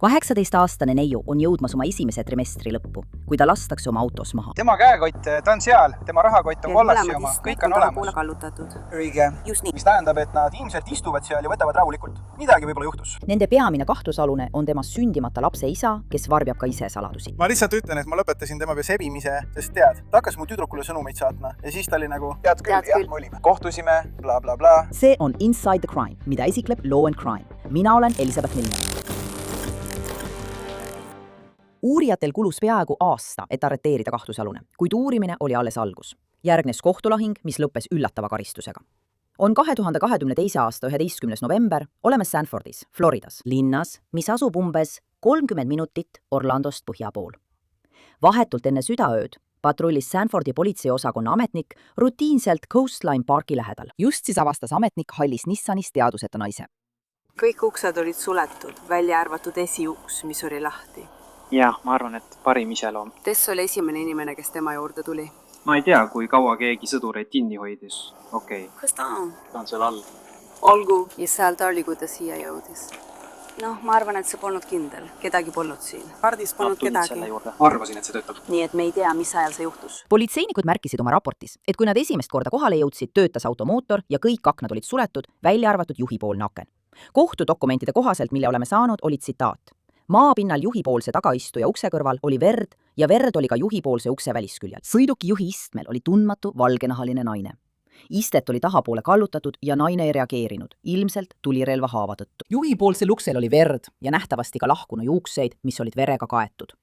18-aastane neiu on jõudmas oma esimese trimestri lõppu, kui ta lastakse oma autos maha. Tema käekott, ta on seal, tema rahakott on kollassi oma, kõik on olemas. Õige. Mis tähendab, et nad ilmselt istuvad seal ja võtavad rahulikult. Midagi võib-olla juhtus. Nende peamine kahtlusalune on tema sündimata lapse isa, kes varbjab ka ise saladusi. Ma lihtsalt ütlen, et ma lõpetasin tema peal sebimise, sest tead, ta hakkas mu tüdrukule sõnumeid saatma ja siis ta oli nagu, tead küll, me olime. Kohtusime, bla bla bla. See on Inside the Crime, mida esikleb Law and Crime. Mina olen Elisabeth Milner. Uurijatel kulus peaaegu aasta, et arreteerida kahtlusalune, kuid uurimine oli alles algus. Järgnes kohtulahing, mis lõppes üllatava karistusega. On 2022. aasta 11. november, oleme Sanfordis, Floridas, linnas, mis asub umbes 30 minutit Orlandost põhja pool. Vahetult enne südaööd patrullis Sanfordi politseiosakonna ametnik rutiinselt Coastline Parki lähedal. Just siis avastas ametnik hallis Nissanis teaduseta naise. Kõik uksed olid suletud, välja arvatud esiuks, mis oli lahti. Jah, ma arvan, et parim iseloom. Tess oli esimene inimene, kes tema juurde tuli. Ma ei tea, kui kaua keegi sõdureid kinni hoidis. Okei. Kas ta on? Ta on seal all. Olgu. Ja seal ta oli, kui ta siia jõudis. Ma arvan, et see polnud kindel. Kedagi polnud siin. Pardis polnud kedagi. Arvasin, et see töötab. Nii, et me ei tea, mis ajal see juhtus. Politseinikud märkisid oma raportis, et kui nad esimest korda kohale jõudsid, töötas automootor ja kõik aknad olid suletud, välja arvatud juhipoolne aken. Kohtudokumentide kohaselt, mille oleme saanud, oli tsitaat. Maapinnal juhipoolse tagaistuja ukse kõrval oli verd ja verd oli ka juhipoolse ukse välisküljel. Sõiduki juhi istmel oli tundmatu valgenahaline naine. Istet oli tahapoole kallutatud ja naine ei reageerinud, ilmselt tulirelva haava tõttu. Juhipoolsel uksel oli verd ja nähtavasti ka lahkunu juukseid, mis olid verega kaetud.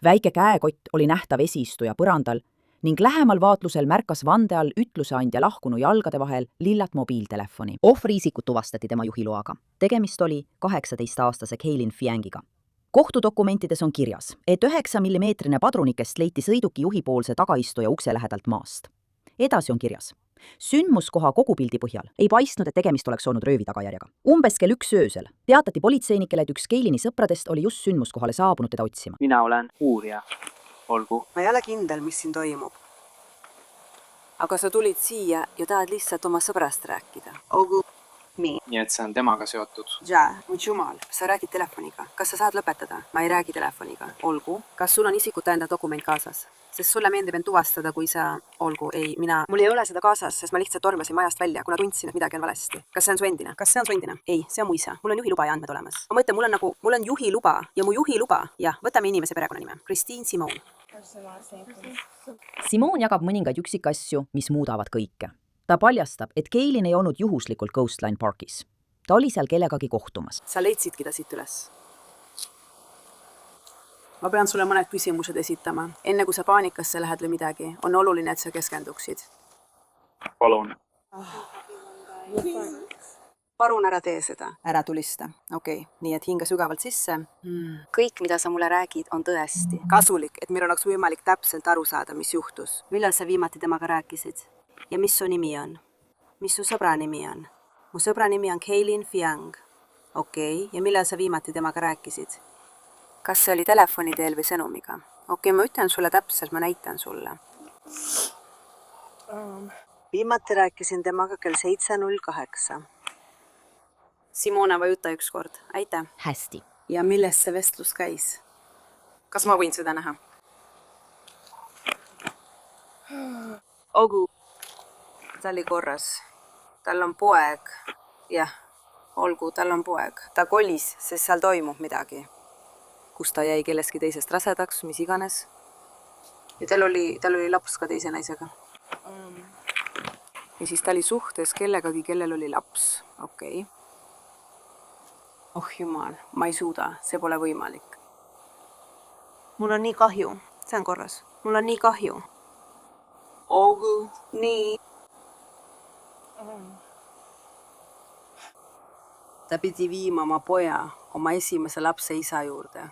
Väike käekott oli nähtav esiistuja põrandal ning lähemal vaatlusel märkas vande all ütluseandja lahkunu jalgade vahel lillat mobiiltelefoni. Ohvriisikut tuvastati tema juhiloaga. Tegemist oli 18-aastase Kaylin Fiangiga. Kohtudokumentides on kirjas, et 9mm padrunikest leiti sõiduki juhipoolse tagaistuja ukse lähedalt maast. Edasi on kirjas. Sündmuskoha kogupildi põhjal ei paistnud, et tegemist oleks olnud röövi tagajärjega. Umbes kell 1 öösel teatati politseinikele, et üks Kaylini sõpradest oli just sündmuskohale saabunud teda otsima. Mina olen uurija. Olgu. Ma ei ole kindel, mis siin toimub. Aga sa tulid siia ja tahad lihtsalt oma sõbrast rääkida. Olgu. Nii, et see on temaga seotud. Jumal, sa räägid telefoniga. Kas sa saad lõpetada? Ma ei räägi telefoniga. Olgu. Kas sul on isikut tõendav dokument kaasas? Sest sulle meeldib end tuvastada, kui sa... Olgu, ei, mul ei ole seda kaasas, sest ma lihtsalt tormasin majast välja, kuna tundsin, et midagi on valesti. Kas see on su endine? Ei, see on mu isa. Mul on juhiluba ja andmed olemas. Ma mõtlen, mul on juhiluba ja mu juhiluba. Jah, võtame inimese perekonnanime. Christine Simon. Simon jagab mõningaid üksikasju, mis muudavad kõike. Ta paljastab, et Kaylin ei olnud juhuslikult Coastline Parkis. Ta oli seal kellegagi kohtumas. Sa leidsidki ta siit üles. Ma pean sulle mõned küsimused esitama. Enne kui sa paanikasse lähed või midagi, on oluline, et sa keskenduksid. Palun. Parun ära tee seda. Ära tulista. Okei. Nii et hinga sügavalt sisse. Kõik, mida sa mulle räägid, on tõesti. Kasulik, et meil oleks võimalik täpselt aru saada, mis juhtus. Millal sa viimati temaga rääkisid? Ja mis su nimi on? Mis su sõbra nimi on? Mu sõbra nimi on Kaylin Fiang. Okei. Ja millal sa viimati temaga rääkisid? Kas see oli telefoni teel või sõnumiga? Okei, ma ütlen sulle täpselt, ma näitan sulle. Viimati rääkisin temaga kell 7:08. Simona, vajuta ükskord. Aitäh. Hästi. Ja millest see vestlus käis? Kas ma võin seda näha? Olgu. Ta oli korras. Tal on poeg. Jah, olgu, tal on poeg. Ta kolis, sest seal toimub midagi. Kus ta jäi kelleski teisest rasedaks, mis iganes. Ja tal oli laps ka teise naisega. Ja siis ta oli suhtes kellegagi, kellel oli laps. Okei. Oh jumal, ma ei suuda, see pole võimalik. Mul on nii kahju. See on korras. Mul on nii kahju. Olgu, nii. Ta pidi viima oma poja oma esimese lapse isa juurde.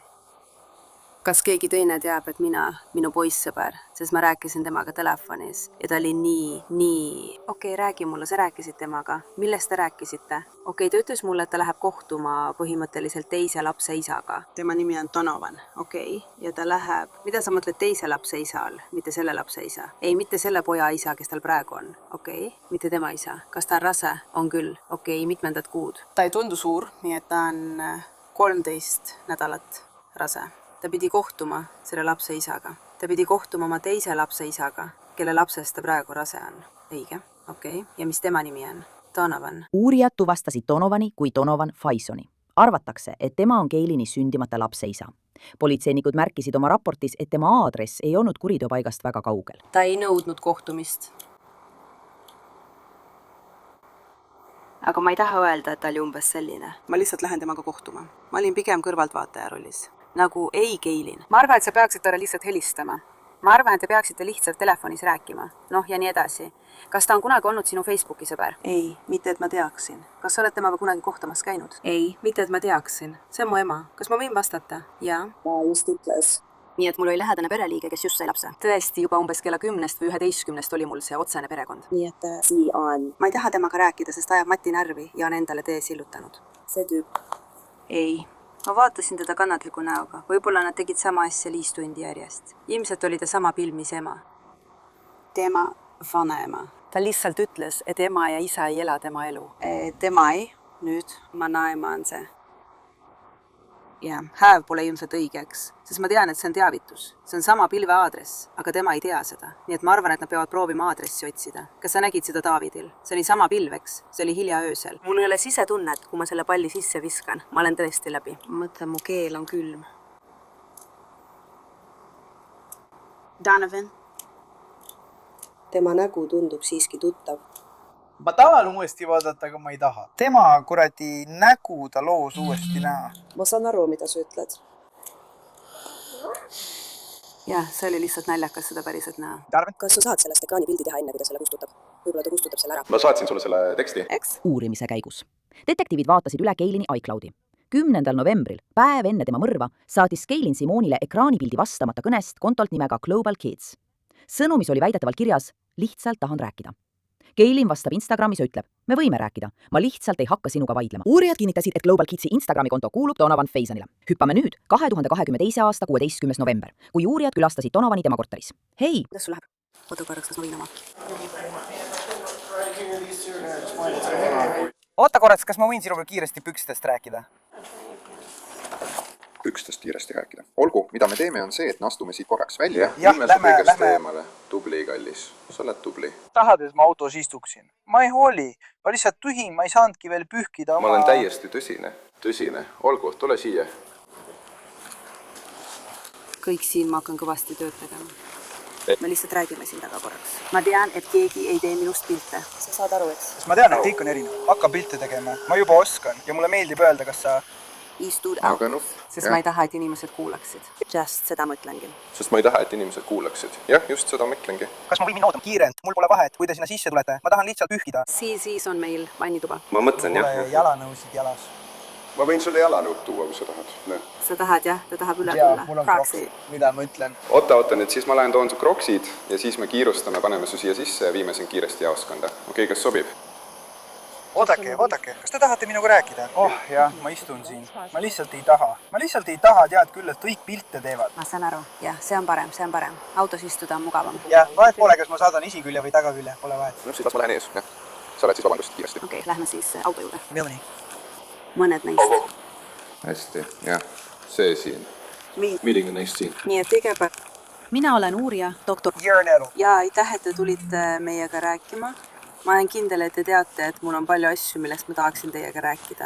Kas keegi teine teab, et minu poissõber, sest ma rääkisin temaga telefonis ja ta oli nii. Okei, räägi mulle, sa rääkisid temaga. Millest te rääkisite? Okei, ta ütles mulle, et ta läheb kohtuma põhimõtteliselt teise lapse isaga. Tema nimi on Donovan. Okei, ja ta läheb... Mida sa mõtled teise lapse isa all, mitte selle lapse isa? Ei, mitte selle poja isa, kes tal praegu on. Okei, mitte tema isa. Kas ta on rase? On küll. Okei, mitmendat kuud. Ta ei tundu suur, nii et ta on 13 nädalat rase. Ta pidi kohtuma selle lapse isaga. Ta pidi kohtuma oma teise lapse isaga, kelle lapsest ta praegu rase on. Õige, okei. Ja mis tema nimi on? Donovan. Uurijad tuvastasid Donovani kui Donovan Faisoni. Arvatakse, et tema on Gailini sündimata lapse isa. Politseinikud märkisid oma raportis, et tema aadress ei olnud kuriteopaigast väga kaugel. Ta ei nõudnud kohtumist. Aga ma ei taha öelda, et ta oli umbes selline. Ma lihtsalt lähen temaga kohtuma. Ma olin pigem kõrvaltvaataja rollis. Nagu ei Gailin. Ma arvan, et sa peaksid talle lihtsalt helistama. Ma arvan, et te peaksite lihtsalt telefonis rääkima. Noh, ja nii edasi. Kas ta on kunagi olnud sinu Facebooki sõber? Ei, mitte et ma teaksin. Kas sa oled temaga kunagi kohtamas käinud? Ei, mitte et ma teaksin. See on mu ema. Kas ma võin vastata? Jaa. Ta just ütles. Nii et mul oli lähedane pereliige, kes just sai lapse. Tõesti, juba umbes kella 10 või 11 oli mul see otsene perekond. Nii et see on. Ma ei taha temaga rääkida, sest ajab Mati närvi ja on endale tee sillutanud. See tüüp. Ei. Ma vaatasin teda kannatliku näoga. Võib-olla nad tegid sama asja 5 tundi järjest. Ilmselt oli ta sama pill, mis ema. Tema vanaema. Ta lihtsalt ütles, et ema ja isa ei ela tema elu. Tema ei. Nüüd vanaema on see. Ja, hääv pole ilmselt õigeks, sest ma tean, et see on teavitus. See on sama pilve aadress, aga tema ei tea seda. Nii et ma arvan, et nad peavad proovima aadressi otsida. Kas sa nägid seda Davidil? See oli sama pilveks. See oli hilja öösel. Mul ei ole sisetunnet, kui ma selle palli sisse viskan. Ma olen tõesti läbi. Mõtlen, mu keel on külm. Donovan. Tema nägu tundub siiski tuttav. Ma tahan uuesti vaadata, aga ma ei taha. Tema kuradi nägu ta loos uuesti näha. Ma saan aru, mida sa ütled. Jah, see oli lihtsalt näljakas seda päriselt näha. Kas sa saad sellest ekraanipildi teha enne, kui ta selle kustutab? Võib-olla ta kustutab selle ära. Ma saatsin sulle selle teksti. Eks? Uurimise käigus. Detektiivid vaatasid üle Gailini iCloudi. 10. novembril, päev enne tema mõrva, saatis Gailin Simonile ekraanipildi vastamata kõnest kontolt nimega Global Kids. Sõnumis oli väidetavalt kirjas, lihtsalt tahan rääkida. Gailin vastab Instagramis ja ütleb, me võime rääkida, ma lihtsalt ei hakka sinuga vaidlema. Uurijad kinnitasid, et Global Kidsi Instagrami konto kuulub Donovan Faisonile. Hüppame nüüd 2022. aasta 16. november, kui uurijad külastasid Donovani tema korteris. Hei! Kuidas sul läheb? Oota korraks, kas ma võin oma? Oota korraks, kas ma võin sinuga kiiresti pükstest rääkida? Pükstest kiiresti rääkida. Olgu, mida me teeme on see, et me astume siit korraks välja. Jah, lähme. Eemale. Tubli, kallis. Sa oled tubli. Tahad, et ma autos istuksin? Ma ei hooli. Ma lihtsalt tühin, ma ei saanudki veel pühkida oma... Ma olen täiesti tõsine. Olgu, tule siia. Kõik siin ma hakkan kõvasti tööd tegema. Me lihtsalt räägime siin taga korraks. Ma tean, et keegi ei tee minust pilte. Sa saad aru, eks? Ma tean, et kõik on erinev. Hakka pilte tegema. Ma juba oskan ja mulle meeldib öelda, kas sa... Istud Aga sest ma ei taha, et inimesed kuulaksid. Just seda mõtlengi. Sest ma ei taha, et inimesed kuulaksid. Jah, just seda mõtlengi. Kas ma võin minna ootama kiirelt? Mul pole vahet, kui te sinna sisse tulete. Ma tahan lihtsalt pühkida. Siis on meil vannituba. Ma mõtlen, jah. Pole jalanõusid jalas. Ma võin sulle jalanõud tuua, kui sa tahad. Sa tahad, jah? Ta tahab üle Jaa, tulla. mul on kroksi. Mida ma ütlen? Oota, nüüd siis ma lähen toon su kroksid ja siis me kiirustame, paneme su siia sisse ja viime sind kiiresti jaoskonda. Okei, kas sobib? Oodake. Kas te tahate minuga rääkida? Oh, jah, ma istun siin. Ma lihtsalt ei taha, tead küll, et kõik pilte teevad. Ma saan aru. Jah, see on parem. Autos istuda on mugavam. Jah, vahet pole, kas ma saadan esikülje või tagakülje. Pole vahet. No siis las ma lähen ees, jah. Sa oled siis vabandust kiiresti. Okei, lähme siis auto juurde. Milni. Mõned neist. Hästi, jah. See siin. Milline neist siin? Nii et kõigepealt. Mina olen uurija, doktor. Jörnelu. Ja aitäh, et te tulite meiega rääkima. Ma olen kindel, et te teate, et mul on palju asju, millest ma tahaksin teiega rääkida.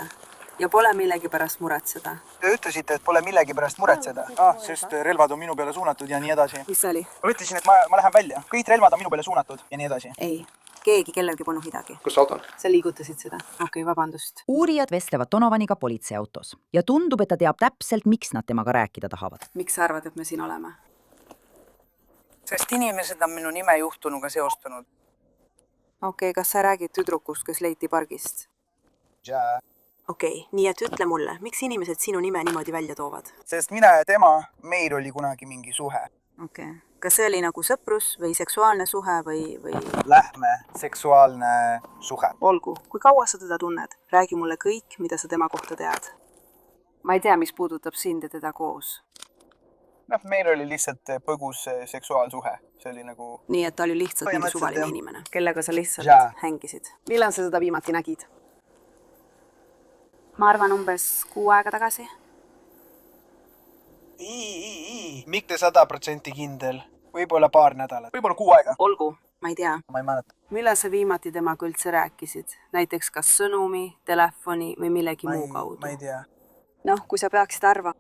Ja pole millegi pärast muretseda. Te ütlesite, et pole millegi pärast muretseda. Sest relvad on minu peale suunatud ja nii edasi. Mis see oli? Ma ütlesin, et ma lähen välja. Kõik relvad on minu peale suunatud ja nii edasi. Ei, kellelgi polnud midagi. Kus sa auto on? Sa liigutasid seda. Okei, vabandust. Uurijad vestlevad Donovaniga politseiautos ja tundub, et ta teab täpselt, miks nad temaga rääkida tahavad. Miks sa arvad, et me siin oleme? Sest inimesed on minu nime juhtunuga seostunud. Okei, kas sa räägid tüdrukust, kes leiti pargist? Jaa. Okei, nii et ütle mulle, miks inimesed sinu nime niimoodi välja toovad? Sest mina ja tema, meil oli kunagi mingi suhe. Okei. Kas see oli nagu sõprus või seksuaalne suhe või... Lähme seksuaalne suhe. Olgu, kui kaua sa teda tunned? Räägi mulle kõik, mida sa tema kohta tead. Ma ei tea, mis puudutab sind ja teda koos. Meil oli lihtsalt põgus seksuaalsuhe. See oli nagu... Nii, et ta oli lihtsalt mingi suvaline inimene, kellega sa lihtsalt hängisid. Millal sa seda viimati nägid? Ma arvan umbes 6 aega tagasi. Mitte 100% kindel. Võib-olla paar nädalat. Võib-olla 6 aega. olgu, ma ei tea. Ma ei mäleta. Millal sa viimati temaga üldse rääkisid? Näiteks kas sõnumi, telefoni või millegi muu kaudu? Ma ei tea. Noh, kui sa peaksid arva.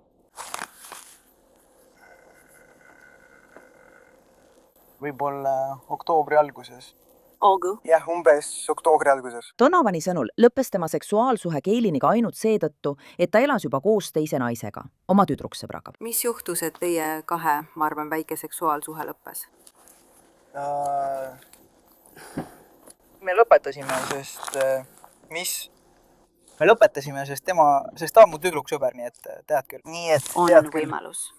Võib-olla oktoobri alguses. olgu. Jah, umbes oktoobri alguses. Donovani sõnul lõppes tema seksuaalsuhe Keiliniga ainult seetõttu, et ta elas juba koos teise naisega, oma tüdruksõbraga. Mis juhtus, et teie kahe, ma arvan, väike seksuaalsuhe lõppes? Me lõpetasime, sest Me lõpetasime, sest ta on mu tüdruksõber, nii et tead küll. Nii et On tead küll. võimalus.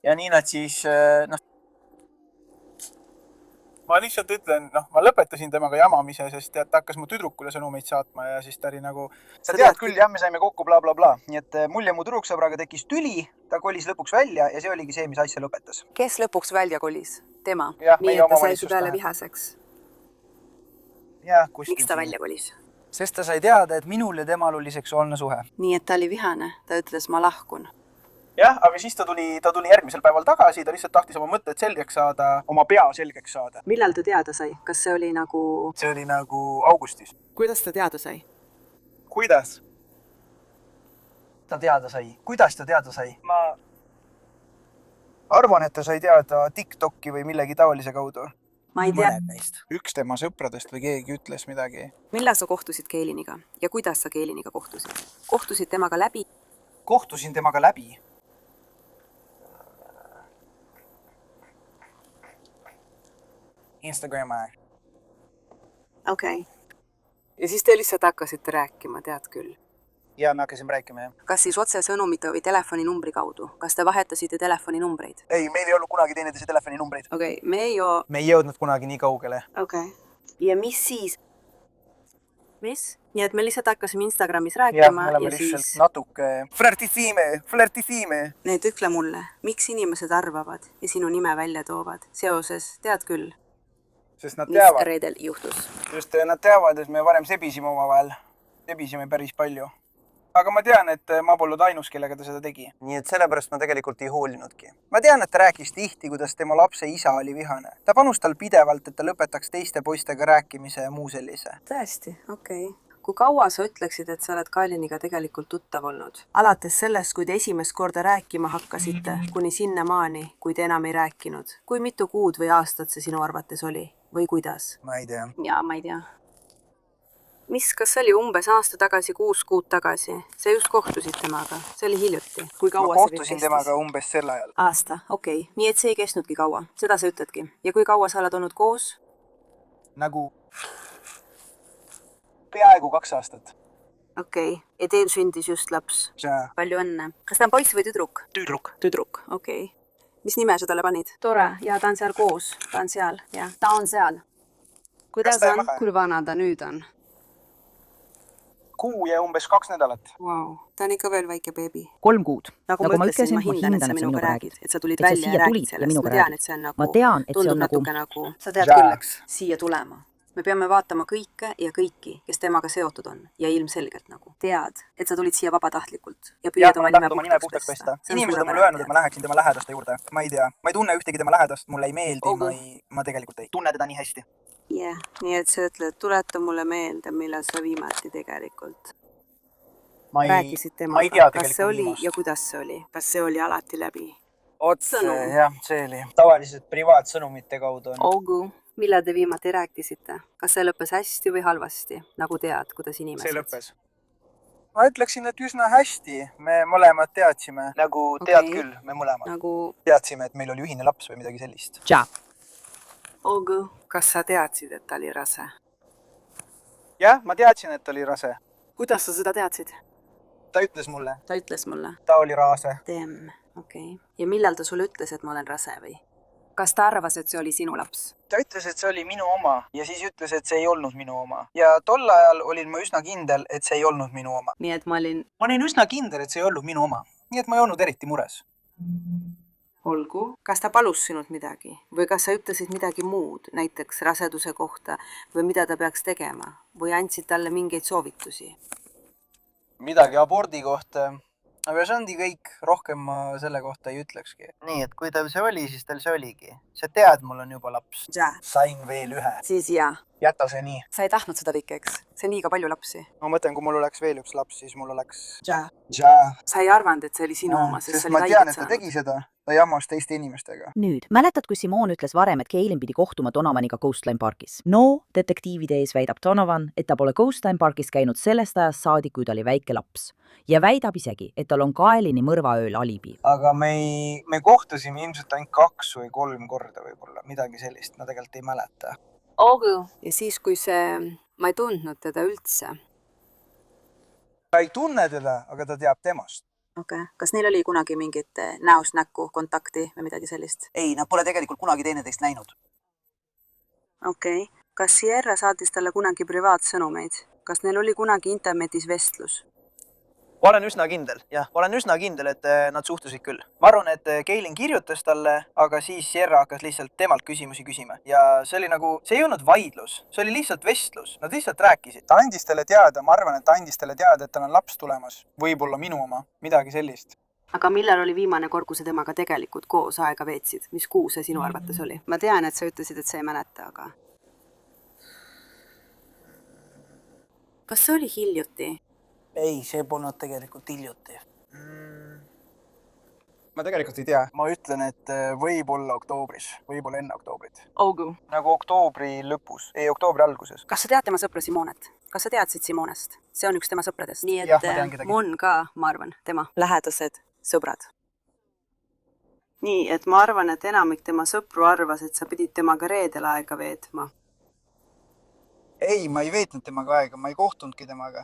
Ja nii nad siis, ma lihtsalt ütlen, ma lõpetasin temaga jamamise, sest ta hakkas mu tüdrukule sõnumeid saatma ja siis ta oli nagu, sa tead küll, jah, me saime kokku bla bla bla. Nii et mul ja mu tüdruksõbraga tekkis tüli, ta kolis lõpuks välja ja see oligi see, mis asja lõpetas. Kes lõpuks välja kolis? Tema? Jah, nii, meie et ta sai su omavalitsus peale läheb. vihaseks. Jah, kuskil. Miks ta välja kolis? Sest ta sai teada, et minul ja temal oli seksuaalne suhe. Nii, et ta oli vihane. Ta ütles, ma lahkun. Jah, aga siis ta tuli järgmisel päeval tagasi, ta lihtsalt tahtis oma mõtted selgeks saada, oma pea selgeks saada. Millal ta teada sai? Kas see oli nagu... See oli nagu augustis. Kuidas ta teada sai? Kuidas? Ta teada sai. Kuidas ta teada sai? Ma arvan, et ta sai teada TikToki või millegi taolise kaudu. Ma ei tea. Üks tema sõpradest või keegi ütles midagi. Millal sa kohtusid Keiliniga? Ja kuidas sa Keiliniga kohtusid? Kohtusid temaga läbi? Kohtusin temaga läbi. Instagram aeg. Okei. Ja siis te lihtsalt hakkasite rääkima, tead küll. Ja me hakkasime rääkima, jah. Kas siis otsesõnumite või telefoninumbri kaudu? Kas te vahetasite telefoninumbreid? Ei, meil ei olnud kunagi teineteise telefoninumbreid. Okei, me ei jõudnud kunagi nii kaugele. Okei. Ja mis siis? Mis? Nii et me lihtsalt hakkasime Instagramis rääkima ja siis... natuke flirtisime. Need ütle mulle, miks inimesed arvavad ja sinu nime välja toovad seoses, tead küll, Sest nad mis teavad, reedel juhtus? sest nad teavad, et me varem sebisime omavahel. Sebisime päris palju. Aga ma tean, et ma polnud ainus, kellega ta seda tegi. Nii et sellepärast ma tegelikult ei hoolinudki. Ma tean, et ta rääkis tihti, kuidas tema lapse isa oli vihane. Ta panus tal pidevalt, et ta lõpetaks teiste poistega rääkimise ja muu sellise. Tõesti, okei. Kui kaua sa ütleksid, et sa oled Kailiniga tegelikult tuttav olnud? Alates sellest, kui te esimest korda rääkima hakkasite, kuni sinnamaani, kui te enam ei rääkinud. Kui mitu kuud või aastat see sinu arvates oli? Või kuidas? Ma ei tea. Jaa, ma ei tea. Kas see oli umbes aasta tagasi, 6 kuud tagasi? Sa just kohtusid temaga. See oli hiljuti. Kui kaua Ma kohtusin temaga umbes sel ajal. Aasta, okei. Nii et see ei kestnudki kaua. Seda sa ütledki. Ja kui kaua sa oled olnud koos? Nagu peaaegu 2 aastat. Okei. Ja teil sündis just laps? Palju õnne. Kas ta on poiss või tüdruk? Tüdruk, okei. Mis nime sa talle panid? Tore. Ja ta on seal koos. Ta on seal, jah. Ta on seal. Kuidas on? Kui vana ta nüüd on? 6 ja umbes 2 nädalat. Wow. Ta on ikka veel väike beebi. 3 kuud. Nagu ma ütlesin, ma hindan, et sa minuga räägid. Et sa tulid välja ja räägid sellest. Ma tean, et see on nagu... Ma tean, et see tundub on nagu... natuke nagu... Sa tead külleks siia tulema. Me peame vaatama kõike ja kõiki, kes temaga seotud on. Ja ilmselgelt nagu. Tead, et sa tulid siia vabatahtlikult. Ja püüad oma nime puhtaks pesta. Inimesed on mulle öelnud, et ma läheksin tema lähedaste juurde. Ma ei tea. Ma ei tunne ühtegi tema lähedast. Mulle ei meeldi. Ma tegelikult ei tunne teda nii hästi. Jah, nii et sa ütled, tuleta mulle meelde, millal sa viimati tegelikult rääkisid temaga. Kas see oli ja kuidas see oli? Kas see oli alati läbi? Otse, jah, see oli. Tavaliselt privaatsõnumite kaudu on. Olgu. Millal te viimati rääkisite? Kas see lõppes hästi või halvasti? Nagu tead, kuidas inimesed? See lõppes. Ma ütleksin, et üsna hästi. Me mõlemad teadsime. Nagu tead küll, me mõlemad. Nagu... Teadsime, et meil oli ühine laps või midagi sellist. Olgu. Kas sa teadsid, et ta oli rase? Jah, ma teadsin, et ta oli rase. Kuidas sa seda teadsid? Ta ütles mulle. Ta ütles mulle? Ta oli rase. Temm, okei. Ja millal ta sulle ütles, et ma olen rase või? Kas ta arvas, et see oli sinu laps? Ta ütles, et see oli minu oma ja siis ütles, et see ei olnud minu oma. Ja tol ajal olin ma üsna kindel, et see ei olnud minu oma. Nii et ma olin üsna kindel, et see ei olnud minu oma. Nii et ma ei olnud eriti mures. Olgu. Kas ta palus sinult midagi? Või kas sa ütlesid midagi muud, näiteks raseduse kohta või mida ta peaks tegema? Või andsid talle mingeid soovitusi? Midagi abordi kohta. aga see ongi kõik, rohkem ma selle kohta ei ütlekski. nii, et kui tal see oli, siis tal see oligi. Sa tead, mul on juba laps. Sain veel ühe. siis jaa. Jäta see nii. Sa ei tahtnud seda kõike, eks? See on liiga palju lapsi. Ma mõtlen, kui mul oleks veel üks laps, siis mul oleks... Sa ei arvanud, et see oli sinu oma, sest ma tean, et ta tegi seda. Ta jammas teiste inimestega. Nüüd, mäletad, kui Simone ütles varem, et Kaylin pidi kohtuma Donovaniga Ghostline parkis? No, detektiivide ees väidab Donovan, et ta pole Ghostline parkis käinud sellest ajast saadi, kui ta oli väike laps. Ja väidab isegi, et tal on Kaelini mõrvaööl alibi. Aga me kohtusime ilmselt ainult 2 või 3 korda võib-olla. Midagi sellist, ma tegelikult ei mäleta. Ja siis, kui see... Ma ei tundnud teda üldse. Ta ei tunne teda, aga ta teab temast. Okay. Kas neil oli kunagi mingit näost näkku kontakti või midagi sellist? Ei, nad pole tegelikult kunagi teineteist näinud. Okei. Kas Sierra saatis talle kunagi privaatsõnumeid? Kas neil oli kunagi internetis vestlus? Olen üsna kindel, jah. Olen üsna kindel, et nad suhtusid küll. Ma arvan, et Kaylin kirjutas talle, aga siis Sierra hakkas lihtsalt temalt küsimusi küsima. Ja see oli nagu, see ei olnud vaidlus, see oli lihtsalt vestlus. Nad lihtsalt rääkisid. Ta andis talle teada, ma arvan, et ta andis talle teada, et tal on laps tulemas. Võib-olla minu oma, midagi sellist. Aga millal oli viimane kord, kui sa temaga tegelikult koos aega veetsid? Mis kuu see sinu arvates oli? Ma tean, et sa ütlesid, et sa ei mäleta, aga... Kas see oli hiljuti? Ei, see polnud tegelikult hiljuti. Ma tegelikult ei tea. Ma ütlen, et võib-olla oktoobris, võib-olla enne oktoobrit. Augu. Nagu oktoobri lõpus, ei oktoobri alguses. Kas sa tead tema sõpra Simonet? Kas sa teadsid Simonest? See on üks tema sõpradest. Nii Jah, ma tean kedagi. Mon ka, ma arvan, tema lähedased sõbrad. Nii, et ma arvan, et enamik tema sõpru arvas, et sa pidid temaga reedel aega veetma. Ei, ma ei veetnud temaga aega, ma ei kohtunudki temaga.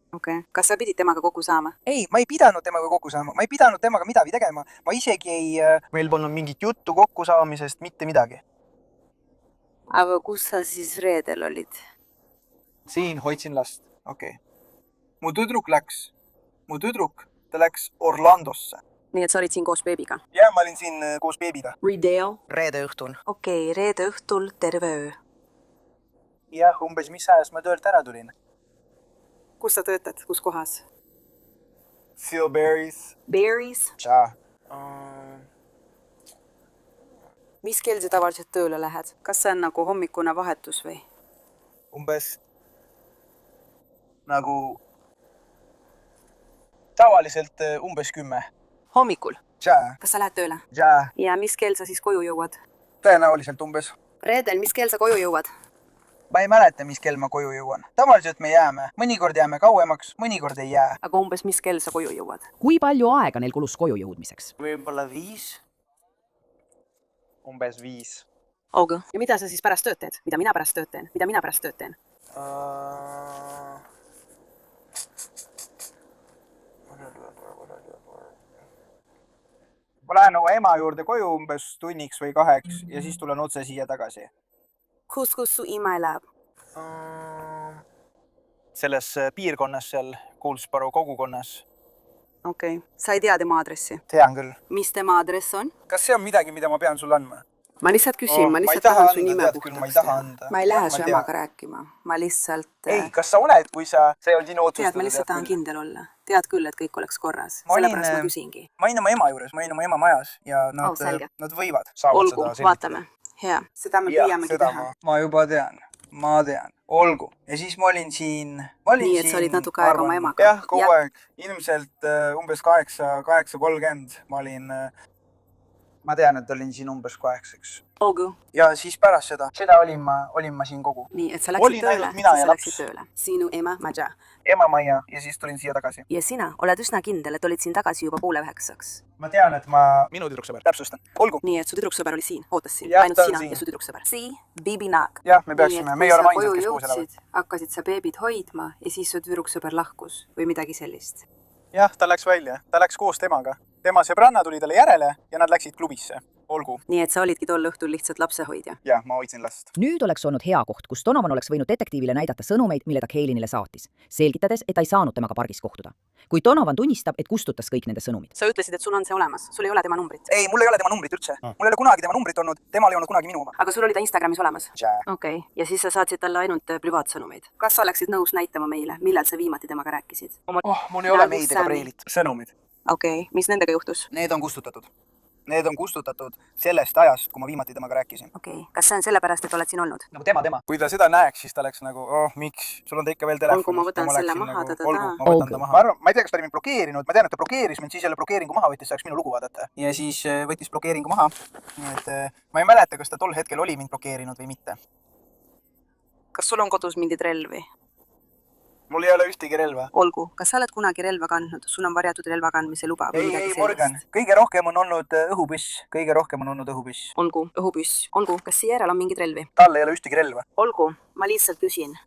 Okei. Kas sa pidid temaga kokku saama? Ei, ma ei pidanud temaga kokku saama. Ma ei pidanud temaga midagi tegema. Ma isegi ei... Meil polnud mingit juttu kokkusaamisest, mitte midagi. Aga kus sa siis reedel olid? Siin hoidsin last. Okei. Mu tüdruk, ta läks Orlandosse. Nii, et sa olid siin koos beebiga? Jah, ma olin siin koos beebiga. Reede õhtul. Okei, reede õhtul terve öö. Jah, umbes mis ajast ma töölt ära tulin. Kus sa töötad? Kus kohas? Silberries. Berries? Tša. Mis kell sa tavaliselt tööle lähed? Kas see on nagu hommikune vahetus või? Umbes nagu tavaliselt umbes 10. Hommikul? Tša. Kas sa lähed tööle? Tša. Ja mis kell sa siis koju jõuad? Tõenäoliselt umbes. Reedel, mis kell sa koju jõuad? Ma ei mäleta, mis kell ma koju jõuan. Tavaliselt me jääme. Mõnikord jääme kauemaks, mõnikord ei jää. Aga umbes mis kell sa koju jõuad? Kui palju aega neil kulus koju jõudmiseks? Võib-olla 5. Umbes 5. Augu. Ja mida sa siis pärast tööd teed? Mida mina pärast tööd teen? Mida mina pärast tööd teen? Ma lähen oma ema juurde koju umbes tunniks või 2 ja siis tulen otse siia tagasi. Kus su ima elab? Selles piirkonnas seal Kuulsparu kogukonnas. Okei. Sa ei tea tema aadressi? Tean küll. Mis tema aadress on? Kas see on midagi, mida ma pean sulle andma? Ma lihtsalt küsin, ma lihtsalt tahan su nime puhtaks teha. Ma ei lähe su emaga rääkima. Ma lihtsalt... Ei, kas sa oled, kui see on sinu otsustada? Tead, ma lihtsalt tahan kindel olla. Tead küll, et kõik oleks korras. Sellepärast ma küsingi. Ma olin oma ema juures, ma olin oma ema majas ja nad võivad. Olgu, vaatame. Hea. Seda me püüamegi teha. Ma juba tean. Olgu. Ja siis ma olin siin... Nii, et sa olid natuke aega oma emaga. Jah, kogu aeg. Ilmselt umbes 8:30 ma olin... Ma tean, et olin siin umbes 8. Olgu. Ja siis pärast seda olin ma siin kogu. Nii, et sa läksid tööle, siis sa läksid tööle. Sinu ema Maja. Ema Maja ja siis tulin siia tagasi. Ja sina oled üsna kindel, et olid siin tagasi juba 8:30. Ma tean, et minu tüdruksõber. Täpsustan. Olgu. Nii, et su tüdruksõber oli siin, ootas siin. Jah, ainult sina ja su tüdruksõber. Bibi Naak. Jah, me peaksime. Me ei ole mainised, kes koos elavad. Hakkasid sa beebid hoidma ja siis su tüdruksõber lahkus või midagi sellist. Jah, ta läks välja. Ta läks koos temaga. Tema sõbranna tuli talle järele ja nad läksid klubisse. Olgu. Nii, et sa olidki tol õhtul lihtsalt lapsehoidja? Jah, ma hoidsin last. Nüüd oleks olnud hea koht, kus Donovan oleks võinud detektiivile näidata sõnumeid, mille ta Kaylinile saatis, selgitades, et ta ei saanud temaga pargis kohtuda. Kui Donovan tunnistab, et kustutas kõik nende sõnumid. Sa ütlesid, et sul on see olemas. Sul ei ole tema numbrit? Ei, mul ei ole tema numbrit üldse. Mul ei ole kunagi tema numbrit olnud. Temal ei olnud kunagi minu oma. Aga sul oli ta Instagramis olemas? Okei. Ja siis sa saatsid talle ainult privaatsõnumeid. Kas sa oleksid nõus näitama meile, millal sa viimati temaga rääkisid? Mul ei ole meid ega preilit. Sõnumid. okei, mis nendega juhtus? Need on kustutatud. Need on kustutatud sellest ajast, kui ma viimati temaga rääkisin. Okei, kas see on sellepärast, et oled siin olnud? Nagu tema. kui ta seda näeks, siis ta oleks nagu, miks, sul on ta ikka veel telefonis. Olgu, ma võtan selle maha, olgu, ma võtan ta maha. Ma arvan, ma ei tea, kas ta oli mind blokeerinud, ma tean, et ta blokeeris mind, siis jälle blokeeringu maha võttis, saaks minu lugu vaadata. Ja siis võttis blokeeringu maha. Nii et ma ei mäleta, kas ta tol hetkel oli mind blokeerinud või mitte. Kas sul on kodus mingid relvi? Mul ei ole ühtegi relva. Olgu, kas sa oled kunagi relva kandnud? Sul on varjatud relva kandmise luba või midagi sellist? Morgan, kõige rohkem on olnud õhupüss. Olgu, õhupüss. Olgu, kas Sierral on mingid relvi? Tal ei ole ühtegi relva. Olgu, ma lihtsalt küsin.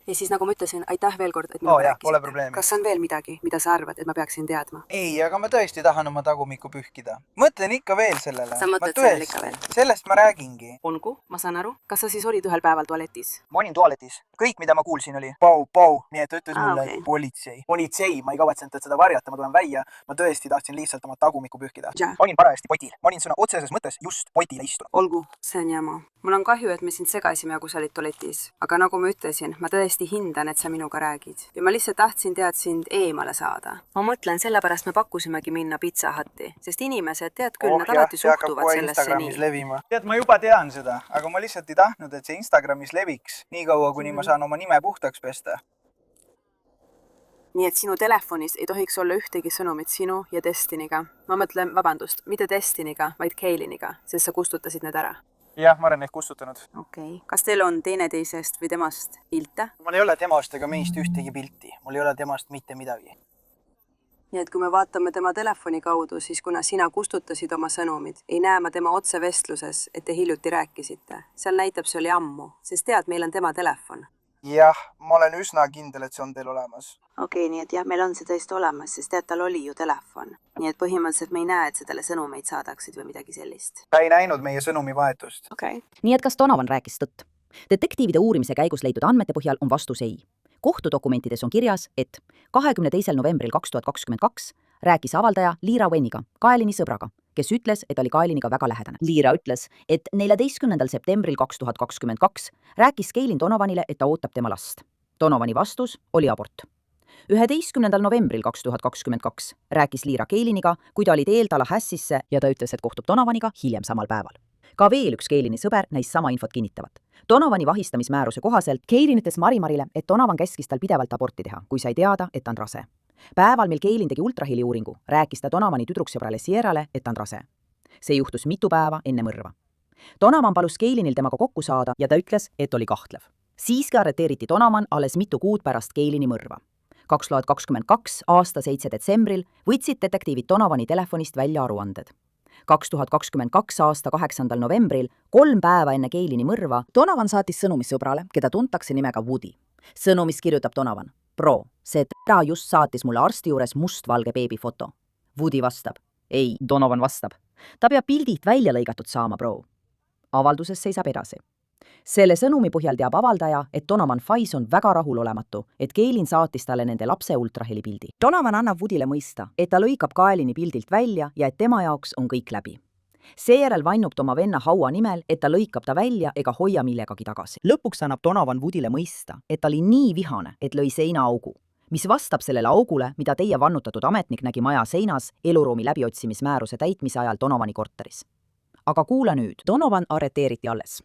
Ja siis nagu ma ütlesin, aitäh veel kord, et pole probleemi. Kas on veel midagi, mida sa arvad, et ma peaksin teadma? Ei, aga ma tõesti tahan oma tagumikku pühkida. Mõtlen ikka veel sellele. Sa mõtled sellele ikka veel? Sellest ma räägingi. Olgu, ma saan aru. Kas sa siis olid ühel päeval tualetis? Ma olin tualetis. Kõik, mida ma kuulsin, oli pau. Nii et ta ütles mulle, okei. Politsei, ma ei kavatsenud seda varjata, ma tulen välja. Ma tõesti tahtsin lihtsalt oma tagumikku pühkida. Ja. Ma olin parajasti potil. Ma olin sõna otseses mõttes just potile istunud. Olgu, see on jama. Mul on kahju, et me sind segasime, kui sa olid tualetis. Aga nagu ma ütlesin, ma tõesti hindan, et sa minuga räägid. Ja ma lihtsalt tahtsin sind eemale saada. Ma mõtlen, sellepärast me pakkusimegi minna Pizza Hutti, sest inimesed, tead küll, nad alati suhtuvad sellesse nii. Levima. Tead, ma juba tean seda, aga ma lihtsalt ei tahtnud, et see Instagramis leviks nii kaua, kuni ma saan oma nime puhtaks pesta. Nii et sinu telefonis ei tohiks olla ühtegi sõnumit sinu ja Destinyga. Ma mõtlen, vabandust, mitte Destinyga, vaid Kayliniga, sest sa kustutasid need ära. Jah, ma olen neid kustutanud. Okei. Kas teil on teineteisest või temast pilte? Mul ei ole temast ega meist ühtegi pilti. Mul ei ole temast mitte midagi. Nii et kui me vaatame tema telefoni kaudu, siis kuna sina kustutasid oma sõnumid, ei näe ma tema otsevestluses, et te hiljuti rääkisite. Seal näitab see oli ammu, sest tead, meil on tema telefon. Jah, ma olen üsna kindel, et see on teil olemas. Okei, nii et jah, meil on see tõesti olemas, sest tead, tal oli ju telefon. Nii et põhimõtteliselt me ei näe, et sa talle sõnumeid saadaksid või midagi sellist. Ta ei näinud meie sõnumi vahetust. Okei. Nii et kas Donovan rääkis tõtt? Detektiivide uurimise käigus leitud andmete põhjal on vastus ei. Kohtudokumentides on kirjas, et 22. novembril 2022 rääkis avaldaja Lyra Wenniga, Kaelini sõbraga, kes ütles, et oli Kaeliniga väga lähedane. Lyra ütles, et 14. septembril 2022 rääkis Kaelin Donovanile, et ta ootab tema last. Donovani vastus oli abort. 11. novembril 2022 rääkis Lyra Kaeliniga, kui ta oli teel Tallahassisse ja ta ütles, et kohtub Donovaniga hiljem samal päeval. Ka veel üks Kaelini sõber neist sama infot kinnitavat. Donovani vahistamismääruse kohaselt Kaelin ütles Marimarile, et Donovan käskis tal pidevalt aborti teha, kui sai teada, et ta on rase. Päeval, mil Kaelin tegi ultraheli uuringu, rääkis ta Donovani tüdruksõbrale Sierrale, et ta on rase. See juhtus mitu päeva enne mõrva. Donovan palus Kaelinil temaga kokku saada ja ta ütles, et oli kahtlev. Siiski arreteeriti Donovan alles mitu kuud pärast Kaelini mõrva. 2022 aasta 7. detsembril võtsid detektiivid Donovani telefonist välja aruanded. 2022 aasta 8. novembril, 3 päeva enne Kaelini mõrva, Donovan saatis sõnumi sõbrale, keda tuntakse nimega Woody. Sõnumis kirjutab Donovan: Bro, see tära just saatis mulle arsti juures mustvalge beebifoto. Woody vastab: ei, Donovan vastab: ta peab pildilt välja lõigatud saama, bro. Avalduses seisab edasi. Selle sõnumi põhjal teab avaldaja, et Donovan Fais on väga rahulolematu, et Kaelin saatis talle nende lapse ultraheli-pildi. Donovan annab Woodyle mõista, et ta lõikab Kaelini pildilt välja ja et tema jaoks on kõik läbi. Seejärel vannub ta oma venna Haua nimel, et ta lõikab ta välja ega hoia millegagi tagasi. Lõpuks annab Donovan Woodyle mõista, et ta oli nii vihane, et lõi seinaaugu, mis vastab sellele augule, mida teie vannutatud ametnik nägi maja seinas eluruumi läbiotsimismääruse täitmise ajal Donovani korteris. Aga kuula nüüd, Donovan arreteeriti alles.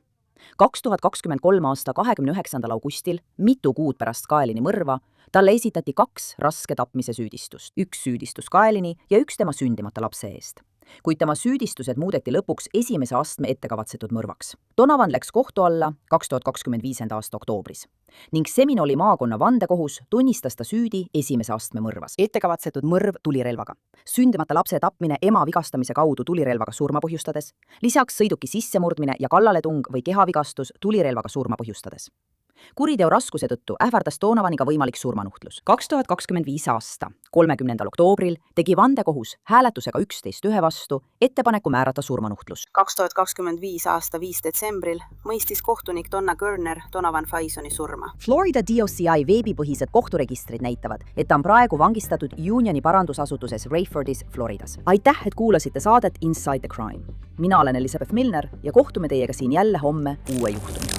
2023 aasta 29. augustil, mitu kuud pärast Kaelini mõrva, talle esitati 2 raske tapmise süüdistust. 1 süüdistus Kaelini ja 1 tema sündimata lapse eest. Kuid tema süüdistused muudeti lõpuks esimese astme ettekavatsetud mõrvaks. Donovan läks kohtu alla 2025. aasta oktoobris ning Seminoli maakonna vandekohus tunnistas ta süüdi esimese astme mõrvas. Ettekavatsetud mõrv tulirelvaga, sündimata lapse tapmine ema vigastamise kaudu tulirelvaga surma põhjustades, lisaks sõiduki sissemurdmine ja kallaletung või kehavigastus tulirelvaga surma põhjustades. Kuriteo raskuse tõttu ähvardas Donovaniga võimalik surmanuhtlus. 2025 aasta 30. oktoobril tegi vandekohus hääletusega 11 vastu ettepaneku määrata surmanuhtlus. 2025 aasta 5. detsembril mõistis kohtunik Donna Gerner Donovan Faisoni surma. Florida DOCI veebipõhised kohturegistrid näitavad, et ta on praegu vangistatud Unioni parandusasutuses Rayfordis, Floridas. Aitäh, et kuulasite saadet Inside the Crime. Mina olen Elizabeth Milner ja kohtume teiega siin jälle homme uue juhtumiga.